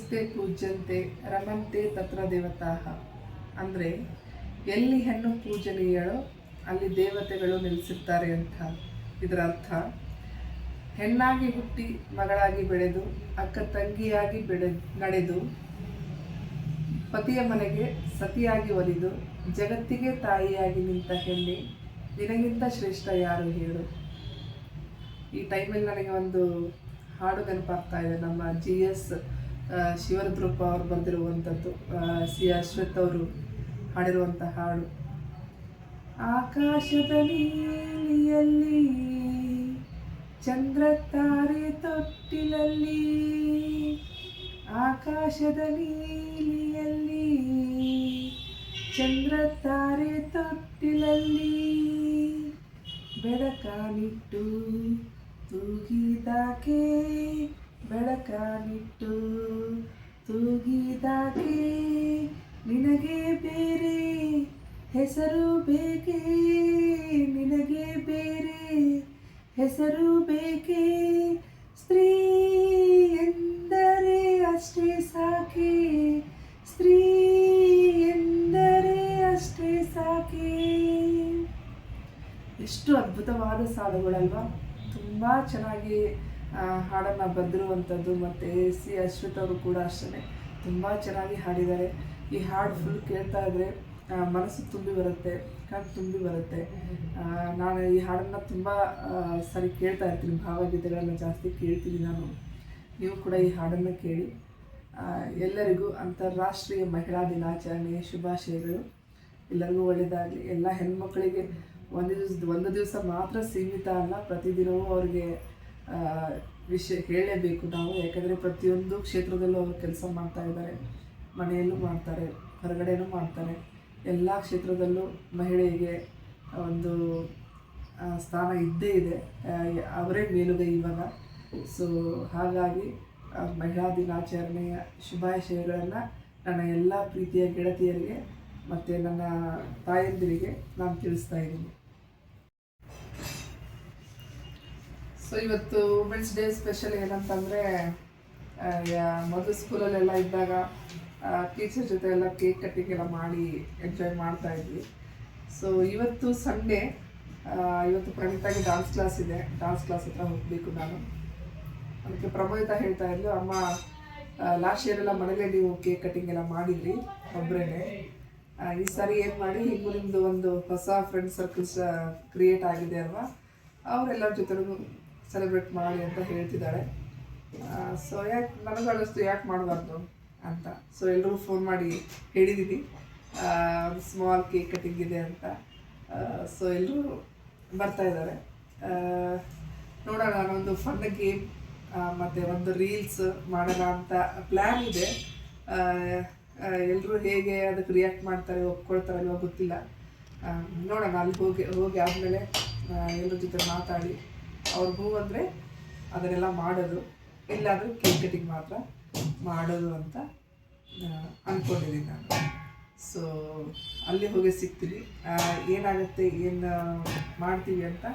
ಯಸ್ತೆ ಪೂಜ್ಯಂತೆ ರಮಂತೆ ತತ್ರ ದೇವತಾಹ. ಅಂದರೆ ಎಲ್ಲಿ ಹೆಣ್ಣು ಪೂಜನೀಯಳೋ ಅಲ್ಲಿ ದೇವತೆಗಳು ನೆಲೆಸಿರ್ತಾರೆ ಅಂತ ಇದರ ಅರ್ಥ. ಹೆಣ್ಣಾಗಿ ಹುಟ್ಟಿ ಮಗಳಾಗಿ ಬೆಳೆದು ಅಕ್ಕ ತಂಗಿಯಾಗಿ ನಡೆದು ಪತಿಯ ಮನೆಗೆ ಸತಿಯಾಗಿ ಒಲಿದು ಜಗತ್ತಿಗೆ ತಾಯಿಯಾಗಿ ನಿಂತ ಹೆಣ್ಣೆ, ನಿನಗಿಂತ ಶ್ರೇಷ್ಠ ಯಾರು ಹೇಳು. ಈ ಟೈಮಲ್ಲಿ ನನಗೆ ಒಂದು ಹಾಡು ನೆನಪಾಗ್ತಾ ಇದೆ. ನಮ್ಮ GS ಶಿವರುದ್ರಪ್ಪ ಅವರು ಬರೆದಿರುವಂಥದ್ದು, C ಅಶ್ವಥ್ ಅವರು ಹಾಡಿರುವಂಥ ಹಾಡು. ಆಕಾಶದ ನೀಲಿಯಲ್ಲಿ ಚಂದ್ರ ತಾರೆ ತೊಟ್ಟಿಲಲ್ಲಿ, ಆಕಾಶದ ನೀಲಿಯಲ್ಲಿ ಚಂದ್ರ ತಾರೆ ತೊಟ್ಟಿಲಲ್ಲಿ, ಬೆಳಕಾನಿಟ್ಟು ತೂಗಿದಾಕೆ ಬೆಳಕಾನಿಟ್ಟು ತೂಗಿದಾಕೆ, ನಿನಗೆ ಬೇರೆ ಹೆಸರು ಬೇಕೆ, ನಿನಗೆ ಬೇರೆ ಹೆಸರು ಬೇಕೆ, ಸ್ತ್ರೀ ಎಂದರೆ ಅಷ್ಟೇ ಸಾಕೆ, ಸ್ತ್ರೀ ಎಂದರೆ ಅಷ್ಟೇ ಸಾಕೆ. ಎಷ್ಟು ಅದ್ಭುತವಾದ ಸಾಲುಗಳಲ್ವಾ. ತುಂಬ ಚೆನ್ನಾಗಿ ಹಾಡನ್ನು ಬರೆದಿರುವಂಥದ್ದು. ಮತ್ತು C ಅಶ್ವಥ್ ಅವರು ಕೂಡ ಅಷ್ಟೇ ತುಂಬ ಚೆನ್ನಾಗಿ ಹಾಡಿದ್ದಾರೆ. ಈ ಹಾಡು ಫುಲ್ ಕೇಳ್ತಾ ಇದ್ದರೆ ಮನಸ್ಸು ತುಂಬಿ ಬರುತ್ತೆ, ಕಣ್ಣು ತುಂಬಿ ಬರುತ್ತೆ. ನಾನು ಈ ಹಾಡನ್ನು ತುಂಬ ಸರಿ ಕೇಳ್ತಾ ಇರ್ತೀನಿ, ಭಾವಗೀತೆಗಳನ್ನು ಜಾಸ್ತಿ ಕೇಳ್ತೀನಿ ನಾನು. ನೀವು ಕೂಡ ಈ ಹಾಡನ್ನು ಕೇಳಿ. ಎಲ್ಲರಿಗೂ ಅಂತಾರಾಷ್ಟ್ರೀಯ ಮಹಿಳಾ ದಿನಾಚರಣೆಯ ಶುಭಾಶಯಗಳು. ಎಲ್ಲರಿಗೂ ಒಳ್ಳೆಯದಾಗಲಿ. ಎಲ್ಲ ಹೆಣ್ಮಕ್ಳಿಗೆ ಒಂದು ದಿವಸ ಮಾತ್ರ ಸೀಮಿತ ಅಲ್ಲ, ಪ್ರತಿದಿನವೂ ಅವ್ರಿಗೆ ವಿಷಯ ಹೇಳಲೇಬೇಕು ನಾವು. ಯಾಕಂದರೆ ಪ್ರತಿಯೊಂದು ಕ್ಷೇತ್ರದಲ್ಲೂ ಅವರು ಕೆಲಸ ಮಾಡ್ತಾ ಇದ್ದಾರೆ, ಮನೆಯಲ್ಲೂ ಮಾಡ್ತಾರೆ, ಹೊರಗಡೆನೂ ಮಾಡ್ತಾರೆ. ಎಲ್ಲ ಕ್ಷೇತ್ರದಲ್ಲೂ ಮಹಿಳೆಗೆ ಒಂದು ಸ್ಥಾನ ಇದ್ದೇ ಇದೆ, ಅವರೇ ಮೇಲುಗೈ ಇವಾಗ. ಸೊ ಹಾಗಾಗಿ ಮಹಿಳಾ ದಿನಾಚರಣೆಯ ಶುಭಾಶಯಗಳನ್ನು ನನ್ನ ಎಲ್ಲ ಪ್ರೀತಿಯ ಗೆಳತಿಯರಿಗೆ ಮತ್ತು ನನ್ನ ತಾಯಂದಿರಿಗೆ ನಾನು ತಿಳಿಸ್ತಾ ಇದ್ದೀನಿ. ಸೊ ಇವತ್ತು ವುಮೆನ್ಸ್ ಡೇ ಸ್ಪೆಷಲ್ ಏನಂತಂದರೆ, ಮೊದಲು ಸ್ಕೂಲಲ್ಲೆಲ್ಲ ಇದ್ದಾಗ ಟೀಚರ್ ಜೊತೆ ಎಲ್ಲ ಕೇಕ್ ಕಟ್ಟಿಂಗ್ ಎಲ್ಲ ಮಾಡಿ ಎಂಜಾಯ್ ಮಾಡ್ತಾ ಇದ್ವಿ. ಸೊ ಇವತ್ತು ಸಂಡೇ, ಇವತ್ತು ಪ್ರಣೀತಾಗಿ ಡಾನ್ಸ್ ಕ್ಲಾಸ್ ಇದೆ, ಡಾನ್ಸ್ ಕ್ಲಾಸ್ ಹತ್ರ ಹೋಗಬೇಕು ನಾನು. ಅದಕ್ಕೆ ಪ್ರಮೋದಿತ ಹೇಳ್ತಾ ಇದ್ಲು, ಅಮ್ಮ ಲಾಸ್ಟ್ ಇಯರ್ ಎಲ್ಲ ಮನೇಲೆ ನೀವು ಕೇಕ್ ಕಟ್ಟಿಂಗ್ ಎಲ್ಲ ಮಾಡಿದ್ರಿ ಒಬ್ಬರೇ, ಈ ಸಾರಿ ಏನು ಮಾಡಿ ಹಿಂಗೂ ನಿಮ್ಮದು ಒಂದು ಹೊಸ ಫ್ರೆಂಡ್ ಸರ್ಕಲ್ಸ್ ಕ್ರಿಯೇಟ್ ಆಗಿದೆ ಅಲ್ವಾ, ಅವರೆಲ್ಲರ ಜೊತೆಗೂ ಸೆಲೆಬ್ರೇಟ್ ಮಾಡಿ ಅಂತ ಹೇಳ್ತಿದ್ದಾಳೆ. ಸೊ ನನಗೂ ಅನ್ನಿಸ್ತು ಯಾಕೆ ಮಾಡಬಾರ್ದು ಅಂತ. ಸೊ ಎಲ್ಲರೂ ಫೋನ್ ಮಾಡಿ ಹೇಳಿದ್ದೀನಿ ಒಂದು ಸ್ಮಾಲ್ ಕೇಕ್ ಕಟ್ಟಿಂಗ್ ಇದೆ ಅಂತ. ಸೊ ಎಲ್ಲರೂ ಬರ್ತಾ ಇದ್ದಾರೆ. ನೋಡೋಣ, ನಾನೊಂದು ಫನ್ ಗೇಮ್ ಮತ್ತು ಒಂದು ರೀಲ್ಸ್ ಮಾಡೋಣ ಅಂತ ಪ್ಲ್ಯಾನ್ ಇದೆ. ಎಲ್ಲರೂ ಹೇಗೆ ಅದಕ್ಕೆ ರಿಯಾಕ್ಟ್ ಮಾಡ್ತಾರೆ, ಒಪ್ಕೊಳ್ತಾರಲ್ವ ಗೊತ್ತಿಲ್ಲ. ನೋಡೋಣ, ಅಲ್ಲಿ ಹೋಗಿ ಆದಮೇಲೆ ಎಲ್ಲರ ಜೊತೆ ಮಾತಾಡಿ ಅವ್ರಿಗೆ ಹೂ ಅಂದರೆ ಅದನ್ನೆಲ್ಲ ಮಾಡೋದು, ಇಲ್ಲಾಂದರೆ ಕೇಕ್ ಕಟ್ಟಿಂಗ್ ಮಾತ್ರ ಮಾಡೋದು ಅಂತ ಅಂದ್ಕೊಂಡಿದ್ದೀನಿ ನಾನು. ಸೊ ಅಲ್ಲಿ ಹೋಗಿ ಸಿಗ್ತೀನಿ. ಏನಾಗುತ್ತೆ, ಏನು ಮಾಡ್ತೀವಿ ಅಂತ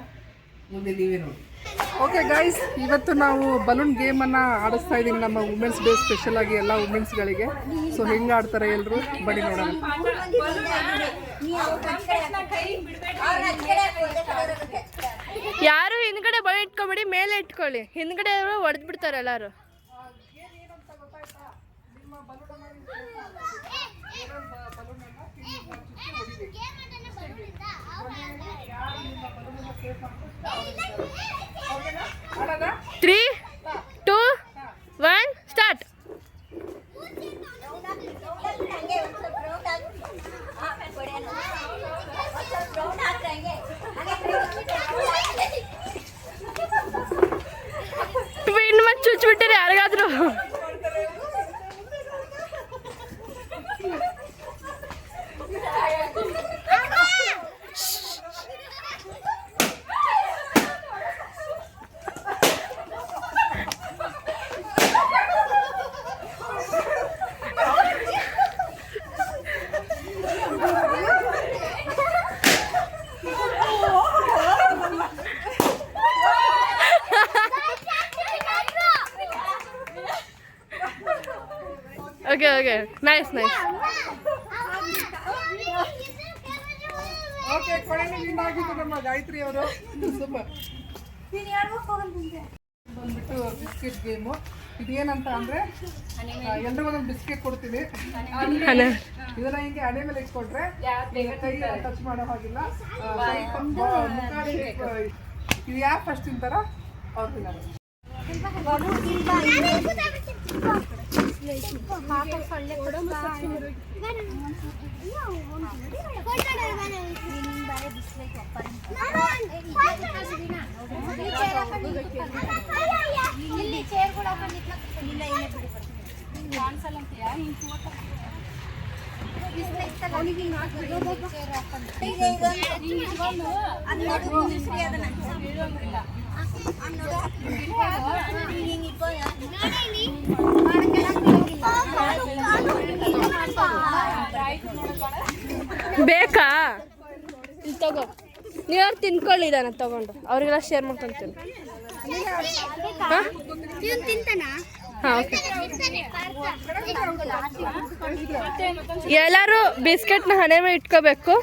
ಮುಂದೆ ನೀವೇ ನೋಡಿ. ಓಕೆ ಗೈಸ್, ಇವತ್ತು ನಾವು ಬಲೂನ್ ಗೇಮನ್ನು ಆಡಿಸ್ತಾ ಇದ್ದೀನಿ ನಮ್ಮ ವುಮೆನ್ಸ್ ಡೇ ಸ್ಪೆಷಲ್ ಆಗಿ ಎಲ್ಲ ವುಮೆನ್ಸ್ಗಳಿಗೆ. ಸೊ ಹೆಂಗೆ ಆಡ್ತಾರೆ ಎಲ್ಲರೂ ಬನ್ನಿ ನೋಡೋಣ. ಯಾರು ಹಿಂದ್ಗಡೆ ಬಳಿ ಇಟ್ಕೊಬೇಡಿ, ಮೇಲೆ ಇಟ್ಕೊಳ್ಳಿ. ಹಿಂದ್ಗಡೆ ಹೊಡೆದು ಬಿಡ್ತಾರೆ ಎಲ್ಲರೂ. Three, 2, 1 start. ಟ್ವಿನ್ ಮತ್ತೆ ಚುಚ್ಚಿಬಿಟ್ಟಿರಿ ಯಾರು ನೈಸ್ ನೈಸ್. ಓಕೆ, ಕೊನೆಗೆ ವಿನ್ ಆಗಿದ್ದು ನಮ್ಮ ಗಾಯತ್ರಿ ಅವರು. ಸೂಪರ್. ಬಂದ್ಬಿಟ್ಟು ಬಿಸ್ಕೆಟ್ ಗೇಮು. ಇದೇನಂತ ಅಂದರೆ ಎಲ್ರಿಗೂ ಒಂದು ಬಿಸ್ಕೆಟ್ ಕೊಡ್ತೀನಿ. ಇದನ್ನ ಹಿಂಗೆ ಹಣೆ ಮೇಲೆ ಇಟ್ಕೊಂಡ್ರೆ ಕೈ ಟಚ್ ಮಾಡೋ ಹಾಗಿಲ್ಲ. ಇದು ಯಾರು ಫಸ್ಟ್ ತಿಂತಾರ ಅವ್ರು ತಿನ್ನೋದು. ಬೇಕಾ? ಇಲ್ಲಿ ತಗೋ, ನೀವ್ಯಾರು ತಿನ್ಕೊಳ್ಳಿ ಇದನ್ನ ತಗೊಂಡು ಅವ್ರಿಗೆಲ್ಲ ಶೇರ್ ಮಾಡ್ಕೊಂತೀನಿ. ಹಾಂ ಓಕೆ. ಎಲ್ಲರೂ ಬಿಸ್ಕೆಟ್ನ ಹಣೆ ಮೇಲೆ ಇಟ್ಕೋಬೇಕು.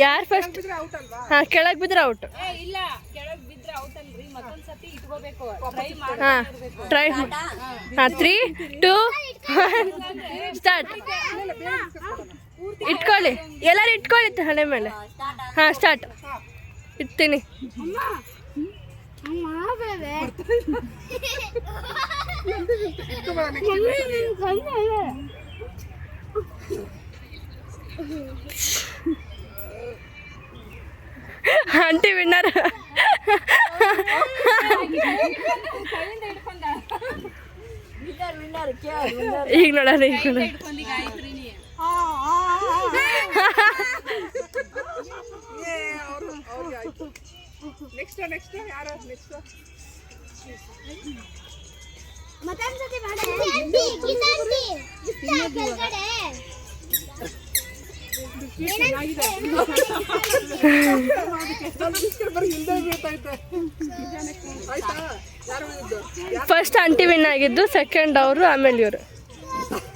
ಯಾರು ಫಸ್ಟ್? ಹಾಂ, ಕೆಳಗೆ ಬಿದ್ರೆ ಔಟ್. ಹಾಂ, ಟ್ರೈ. ಹಾಂ, 3, 2, 1 ಸ್ಟಾರ್ಟ್. ಇಟ್ಕೊಳ್ಳಿ, ಎಲ್ಲರೂ ಇಟ್ಕೊಳ್ಳಿ ಹಣೆ ಮೇಲೆ. ಹಾಂ, ಸ್ಟಾರ್ಟ್. ಇಡ್ತೀನಿ. Aunty winner. ಈಗ ನೋಡೋಣ, ಈಗ ನೋಡೋಣ. ನೆಕ್ಸ್ಟ್ ಯಾರು ನೆಕ್ಸ್ಟ್? ಫಸ್ಟ್ ಆಂಟಿ ವಿನ್ ಆಗಿದ್ದು, ಸೆಕೆಂಡ್ ಅವರು, ಆಮೇಲೆ ಇವರು.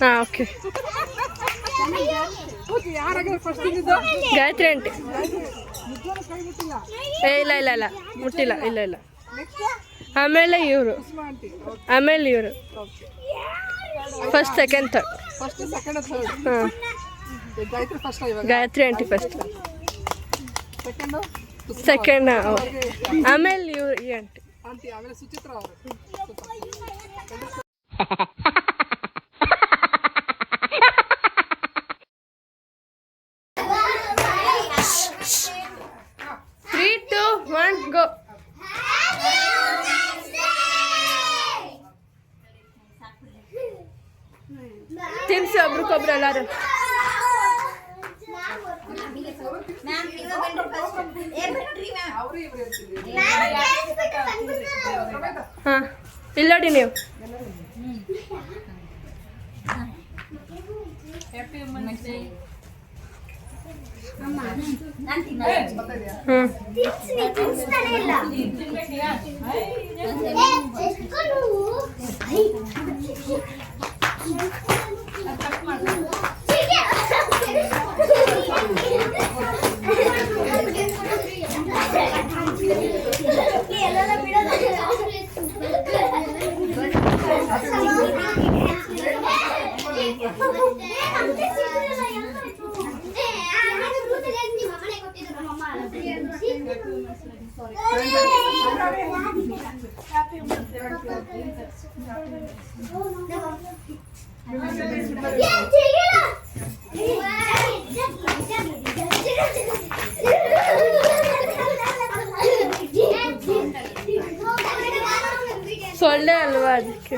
ಹಾಂ ಓಕೆ. ಗಾಯತ್ರಿ ಆಂಟಿ. ಇಲ್ಲ ಇಲ್ಲ ಇಲ್ಲ ಮುಟ್ಟಿಲ್ಲ. ಇಲ್ಲ ಇಲ್ಲ. ಆಮೇಲೆ ಇವರು, ಆಮೇಲೆ ಇವರು. First second third. ಹಾಂ, ಗಾಯತ್ರಿ ಆಂಟಿ ಫಸ್ಟ್, ಸೆಕೆಂಡ್ ಆಮೇಲೆ ಇವರು ಈ ಆಂಟಿ. ಆಮೇಲೆ ಸುಚಿತ್ರ ಅವರು. 3, 2, 1 ಗೋ. ತಿನ್ಸಿ ಒಬ್ರಿಗೊಬ್ರು ಎಲ್ಲಾರು. ಹಾಂ, ಇಲ್ಲಿ ನೋಡಿ ನೀವು. ಸೊಳ್ಳೆ ಅಲ್ವಾ ಅದಕ್ಕೆ.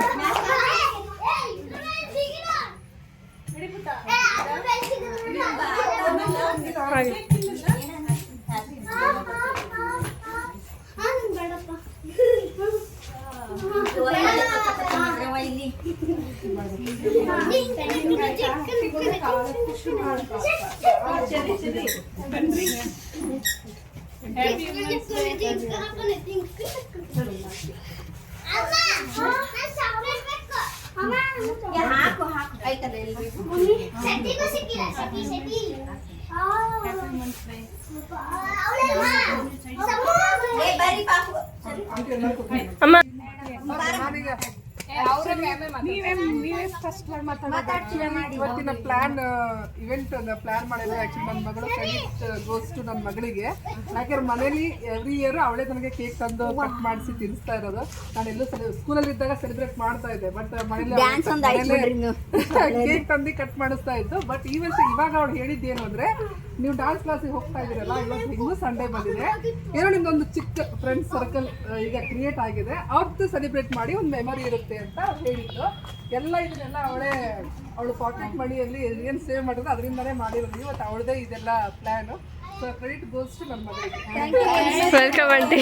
ಅಮ್ಮ ಇವತ್ತಿನ ಪ್ಲಾನ್ ಇವೆಂಟ್ ಪ್ಲಾನ್ ಮಾಡಿದ್ರೆ ಆಕ್ಚುಲಿ ನನ್ನ ಮಗಳು ಕ್ರೆಡಿಟ್ ಗೋಸ್ ಟು ನನ್ನ ಮಗಳಿಗೆ. ಯಾಕಂದ್ರೆ ಮನೇಲಿ ಎವ್ರಿ ಇಯರ್ ಅವಳೇ ನನಗೆ ಕೇಕ್ ತಂದು ಕಟ್ ಮಾಡಿಸಿ ತಿನ್ನಿಸ್ತಾ ಇರೋದು. ನಾನು ಎಲ್ಲೂ ಸ್ಕೂಲಲ್ಲಿ ಇದ್ದಾಗ ಸೆಲೆಬ್ರೇಟ್ ಮಾಡ್ತಾ ಇದ್ದೆ, ಬಟ್ ಮನೇಲಿ ಕೇಕ್ ತಂದು ಕಟ್ ಮಾಡಿಸ್ತಾ ಇದ್ದು. ಬಟ್ ಈ ವರ್ಷ ಇವಾಗ ಅವಳು ಹೇಳಿದ್ದೇನು ಅಂದ್ರೆ, ನೀವು ಡಾನ್ಸ್ ಕ್ಲಾಸಿಗೆ ಹೋಗ್ತಾ ಇದ್ದೀರಲ್ಲ, ಇವತ್ತು ಹೆಂಗೂ ಸಂಡೇ ಬಂದಿದೆ, ಏನೋ ನಿಮ್ದೊಂದು ಚಿಕ್ಕ ಫ್ರೆಂಡ್ಸ್ ಸರ್ಕಲ್ ಈಗ ಕ್ರಿಯೇಟ್ ಆಗಿದೆ, ಅವ್ರದ್ದು ಸೆಲೆಬ್ರೇಟ್ ಮಾಡಿ ಒಂದು ಮೆಮೊರಿ ಇರುತ್ತೆ ಅಂತ ಹೇಳಿದ್ದು. ಎಲ್ಲ ಇದನ್ನೆಲ್ಲ ಅವಳು ಪಾಕೆಟ್ ಮಣಿಯಲ್ಲಿ ಏನು ಸೇವ್ ಮಾಡಿದ್ರು ಅದರಿಂದನೇ ಮಾಡಿರೋದು. ಇವತ್ತು ಅವಳದೇ ಇದೆಲ್ಲ plan. So credit goes to ನನ್ನ ಮಗಳಿಗೆ. Welcome aunty.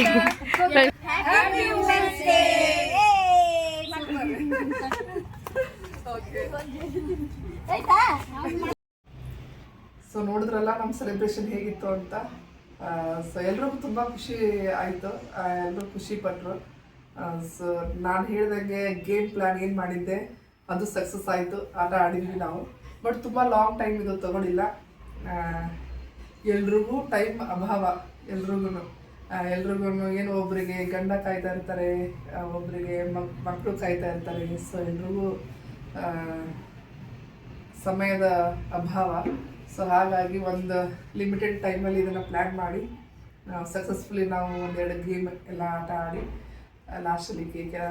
ಸೊ ನೋಡಿದ್ರಲ್ಲ ನಮ್ಮ ಸೆಲೆಬ್ರೇಷನ್ ಹೇಗಿತ್ತು ಅಂತ. ಸೊ ಎಲ್ರಿಗೂ ತುಂಬ ಖುಷಿ ಆಯಿತು, ಎಲ್ಲರೂ ಖುಷಿ ಪಟ್ಟರು. ಸೊ ನಾನು ಹೇಳಿದಂಗೆ ಗೇಮ್ ಪ್ಲ್ಯಾನ್ ಏನು ಮಾಡಿದ್ದೆ ಅದು ಸಕ್ಸಸ್ ಆಯಿತು. ಆಟ ಆಡಿದ್ವಿ ನಾವು, ಬಟ್ ತುಂಬ ಲಾಂಗ್ ಟೈಮ್ ಇದು ತಗೊಳ್ಳಿಲ್ಲ. ಎಲ್ರಿಗೂ ಟೈಮ್ ಅಭಾವ, ಎಲ್ರಿಗೂ ಏನು ಒಬ್ಬರಿಗೆ ಗಂಡ ಕಾಯ್ತಾ ಇರ್ತಾರೆ, ಒಬ್ಬರಿಗೆ ಮಕ್ಕಳು ಕಾಯ್ತಾ ಇರ್ತಾರೆ. ಸೊ ಎಲ್ರಿಗೂ ಸಮಯದ ಅಭಾವ. ಸೊ ಹಾಗಾಗಿ ಒಂದು ಲಿಮಿಟೆಡ್ ಟೈಮಲ್ಲಿ ಇದನ್ನು ಪ್ಲ್ಯಾನ್ ಮಾಡಿ ಸಕ್ಸಸ್ಫುಲಿ ನಾವು ಒಂದೆರಡು ಗೇಮ್ ಎಲ್ಲ ಆಟ ಆಡಿ ಲಾಸ್ಟಲ್ಲಿ ಕೇಕ್ ಎಲ್ಲ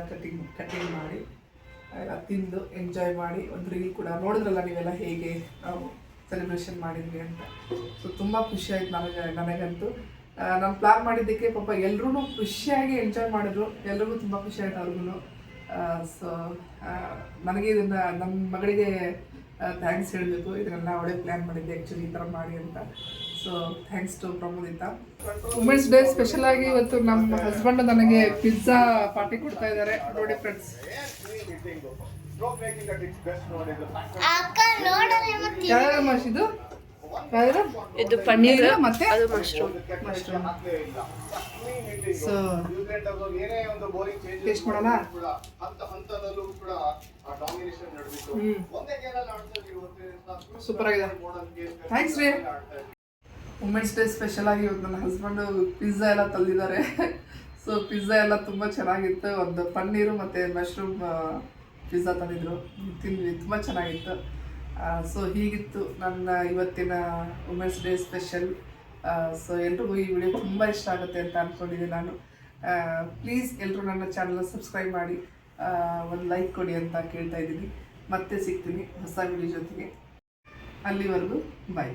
ಕಟಿಂಗ್ ಮಾಡಿ ಎಲ್ಲ ತಿಂದು ಎಂಜಾಯ್ ಮಾಡಿ ಒಂದು ರೀಲ್ ಕೂಡ ನೋಡಿದ್ರಲ್ಲ ನೀವೆಲ್ಲ ಹೇಗೆ ನಾವು ಸೆಲೆಬ್ರೇಷನ್ ಮಾಡಿದ್ವಿ ಅಂತ. ಸೊ ತುಂಬ ಖುಷಿ ಆಯ್ತು ನನಗಂತೂ. ನಾನು ಪ್ಲ್ಯಾನ್ ಮಾಡಿದ್ದಕ್ಕೆ ಪಾಪ ಎಲ್ಲರೂ ಖುಷಿಯಾಗಿ ಎಂಜಾಯ್ ಮಾಡಿದ್ರು, ಎಲ್ರಿಗೂ ತುಂಬ ಖುಷಿ ಆಯ್ತು ಅವ್ರಿಗೂ. ಸೊ ನನಗೆ ಇದನ್ನು ನನ್ನ ಮಗಳಿಗೆ ಥ್ಯಾಂಕ್ಸ್ ಹೇಳಬೇಕು. ಇದನ್ನೆಲ್ಲ ಅವಳೇ ಪ್ಲ್ಯಾನ್ ಮಾಡಿದ್ದೆ ಆ್ಯಕ್ಚುಲಿ ಈ ಥರ ಮಾಡಿ ಅಂತ. So thanks to Pramodita. Women's day special ಆಗಿ ಇವತ್ತು ನಮ್ಮ ಹಸ್ಬೆಂಡ್ ನನಗೆ ಪಿಜ್ಜಾ ಪಾರ್ಟಿ ಕೊಡ್ತಾ ಇದ್ದಾರೆ. ನೋಡಿ ಫ್ರೆಂಡ್ಸ್, ಯಾವ್ಯಾವ ಮಾಡಿಸಿದ್ದು? ಇದು ಪನ್ನೀರ್ ಮತ್ತೆ ಅದು ಮಶ್ರೂಮ್. ಸೊ ಟೇಸ್ಟ್ ಮಾಡೋಣ. ಸೂಪರ್ ಆಗಿದೆ, ಥ್ಯಾಂಕ್ಸ್ ರೀ. ವುಮೆನ್ಸ್ ಡೇ ಸ್ಪೆಷಲ್ ಆಗಿ ಇವತ್ತು ನನ್ನ ಹಸ್ಬೆಂಡು ಪಿಜ್ಜಾ ಎಲ್ಲ ತಂದಿದ್ದಾರೆ. ಸೊ ಪಿಜ್ಜಾ ಎಲ್ಲ ತುಂಬ ಚೆನ್ನಾಗಿತ್ತು. ಒಂದು ಪನ್ನೀರು ಮತ್ತು ಮಶ್ರೂಮ್ ಪಿಜ್ಜಾ ತಂದಿದ್ರು, ತಿಂದ್ವಿ, ತುಂಬ ಚೆನ್ನಾಗಿತ್ತು. ಸೊ ಹೀಗಿತ್ತು ನನ್ನ ಇವತ್ತಿನ ವುಮೆನ್ಸ್ ಡೇ ಸ್ಪೆಷಲ್. ಸೊ ಎಲ್ರಿಗೂ ಈ ವಿಡಿಯೋ ತುಂಬ ಇಷ್ಟ ಆಗುತ್ತೆ ಅಂತ ಅಂದ್ಕೊಂಡಿದ್ದೀನಿ ನಾನು. ಪ್ಲೀಸ್ ಎಲ್ಲರೂ ನನ್ನ ಚಾನಲ್ನ ಸಬ್ಸ್ಕ್ರೈಬ್ ಮಾಡಿ ಒಂದು ಲೈಕ್ ಕೊಡಿ ಅಂತ ಕೇಳ್ತಾ ಇದ್ದೀನಿ. ಮತ್ತೆ ಸಿಗ್ತೀನಿ ಹೊಸ ವಿಡಿಯೋ ಜೊತೆಗೆ. ಅಲ್ಲಿವರೆಗೂ ಬಾಯ್.